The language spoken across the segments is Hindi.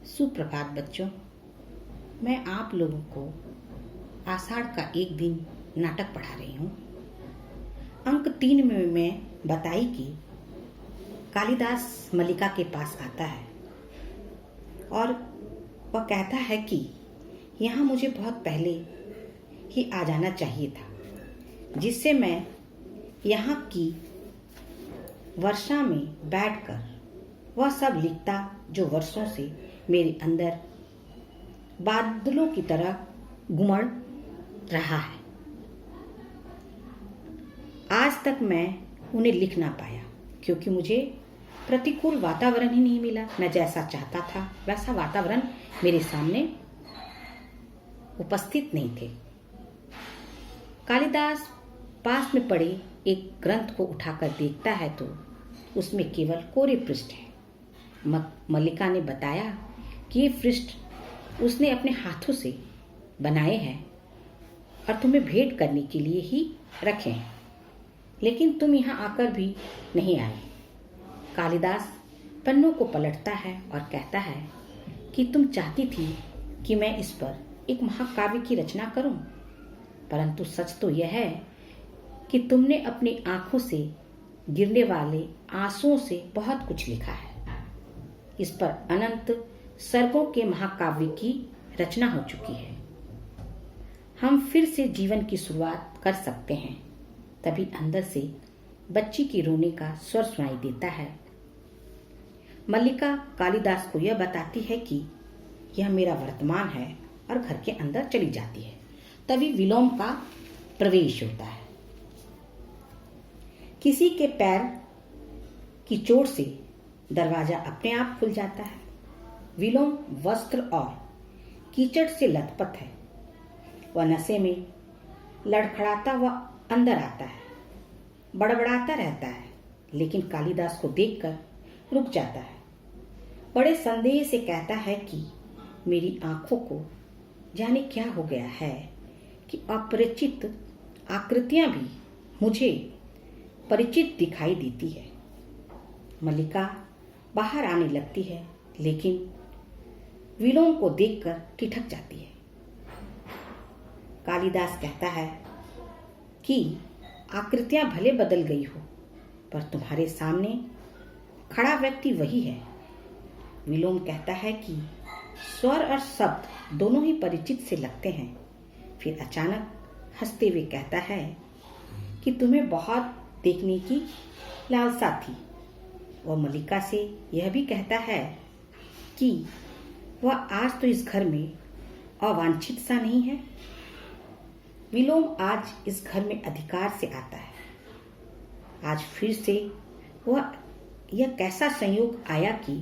सुप्रभात बच्चों। मैं आप लोगों को आषाढ़ का एक दिन नाटक पढ़ा रही हूँ। अंक 3 में मैं बताई कि कालिदास मल्लिका के पास आता है और वह कहता है कि यहाँ मुझे बहुत पहले ही आ जाना चाहिए था, जिससे मैं यहाँ की वर्षा में बैठकर वह सब लिखता जो वर्षों से मेरे अंदर बादलों की तरह गुमड़ रहा है। आज तक मैं उन्हें लिख ना पाया क्योंकि मुझे प्रतिकूल वातावरण ही नहीं मिला। मैं जैसा चाहता था वैसा वातावरण मेरे सामने उपस्थित नहीं थे। कालिदास पास में पड़े एक ग्रंथ को उठाकर देखता है तो उसमें केवल कोरे पृष्ठ है। मल्लिका ने बताया कि ये पृष्ठ उसने अपने हाथों से बनाए हैं और तुम्हें भेंट करने के लिए ही रखे हैं, लेकिन तुम यहाँ आकर भी नहीं आए। कालिदास पन्नों को पलटता है और कहता है कि तुम चाहती थी कि मैं इस पर एक महाकाव्य की रचना करूं, परंतु सच तो यह है कि तुमने अपनी आंखों से गिरने वाले आंसुओं से बहुत कुछ लिखा है। इस पर अनंत सर्गों के महाकाव्य की रचना हो चुकी है। हम फिर से जीवन की शुरुआत कर सकते हैं। तभी अंदर से बच्ची की रोने का स्वर सुनाई देता है। मल्लिका कालिदास को यह बताती है कि यह मेरा वर्तमान है और घर के अंदर चली जाती है। तभी विलोम का प्रवेश होता है। किसी के पैर की चोट से दरवाजा अपने आप खुल जाता है। विलोम वस्त्र और कीचड़ से लथपथ है। वह नशे में लड़खड़ाता हुआ अंदर आता है, बड़बड़ाता रहता है, लेकिन कालिदास को देखकर रुक जाता है। बड़े संदेह से कहता है कि मेरी आंखों को जाने क्या हो गया है कि अपरिचित आकृतियां भी मुझे परिचित दिखाई देती है। मल्लिका बाहर आने लगती है, लेकिन विलोम को देखकर ठिठक जाती है। कालिदास कहता है कि आकृतियां भले बदल गई हो, पर तुम्हारे सामने खड़ा व्यक्ति वही है। विलोम कहता है कि स्वर और शब्द दोनों ही परिचित से लगते हैं। फिर अचानक हंसते हुए कहता है कि तुम्हें बहुत देखने की लालसा थी। वह मल्लिका से यह भी कहता है कि वह आज तो इस घर में अवांछित सा नहीं है। विलोम आज इस घर में अधिकार से आता है। आज फिर से वह यह कैसा संयोग आया कि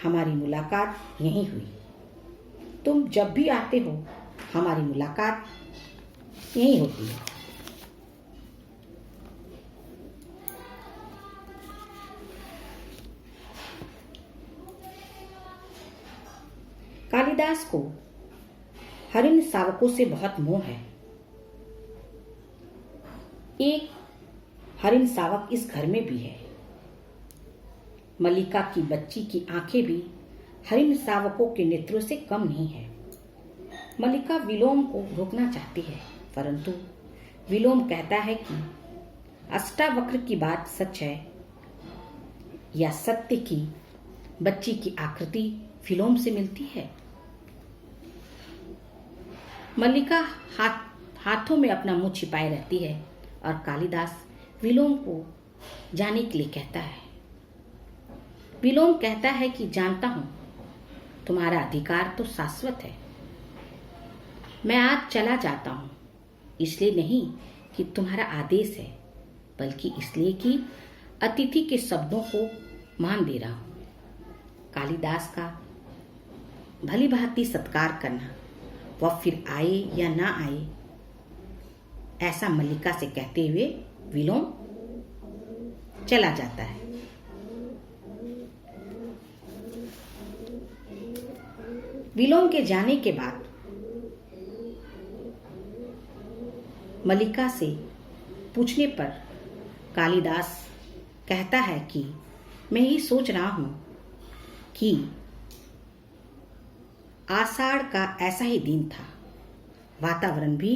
हमारी मुलाकात यहीं हुई। तुम जब भी आते हो हमारी मुलाकात यहीं होती है। कालिदास को हरिण शावकों से बहुत मोह है। एक हरिण शावक इस घर में भी है। मल्लिका की बच्ची की आंखें भी हरिण शावकों के नेत्रों से कम नहीं है। मल्लिका विलोम को रोकना चाहती है, परंतु विलोम कहता है कि अष्टावक्र की बात सच है या सत्य की बच्ची की आकृति विलोम से मिलती है। मल्लिका हाथों में अपना मुंह छिपाए रहती है और कालिदास विलोम को जाने के लिए कहता है। विलोम कहता है कि जानता हूं तुम्हारा अधिकार तो शाश्वत है। मैं आज चला जाता हूं, इसलिए नहीं कि तुम्हारा आदेश है, बल्कि इसलिए कि अतिथि के शब्दों को मान दे रहा हूं। कालिदास का भली भांति सत्कार करना, वह फिर आए या ना आए, ऐसा मल्लिका से कहते हुए विलोम चला जाता है। विलोम के जाने के बाद मल्लिका से पूछने पर कालिदास कहता है कि मैं ही सोच रहा हूं कि आषाढ़ का ऐसा ही दिन था, वातावरण भी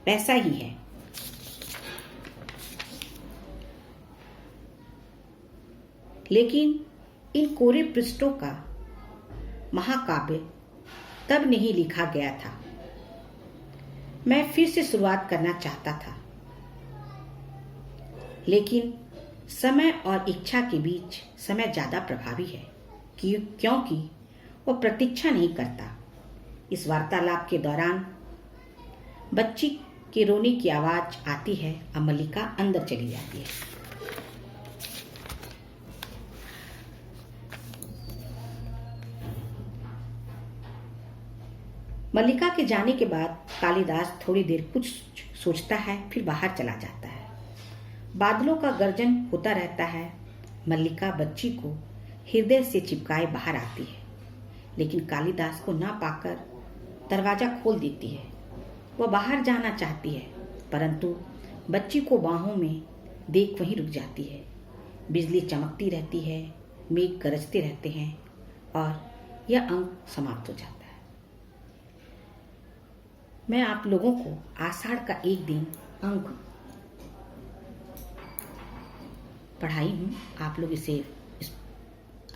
ऐसा ही है। लेकिन इन कोरे पृष्ठों का महाकाव्य तब नहीं लिखा गया था। मैं फिर से शुरुआत करना चाहता था, लेकिन समय और इच्छा के बीच समय ज्यादा प्रभावी है, क्योंकि वह प्रतीक्षा नहीं करता। इस वार्तालाप के दौरान बच्ची के रोने की आवाज आती है और मल्लिका अंदर चली जाती है। मल्लिका के जाने के बाद कालिदास थोड़ी देर कुछ सोचता है, फिर बाहर चला जाता है। बादलों का गर्जन होता रहता है। मल्लिका बच्ची को हृदय से चिपकाए बाहर आती है, लेकिन कालिदास को ना पाकर दरवाजा खोल देती है। वह बाहर जाना चाहती है, परंतु बच्ची को बाहों में देख वहीं रुक जाती है। बिजली चमकती रहती है, मेघ गरजते रहते हैं और यह अंक समाप्त हो जाता है। मैं आप लोगों को आषाढ़ का एक दिन अंक पढ़ाई हूँ। आप लोग इस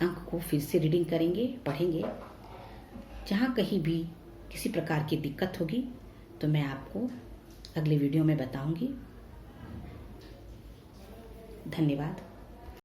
अंक को फिर से रीडिंग करेंगे, पढ़ेंगे। जहाँ कहीं भी किसी प्रकार की दिक्कत होगी तो मैं आपको अगले वीडियो में बताऊंगी। धन्यवाद।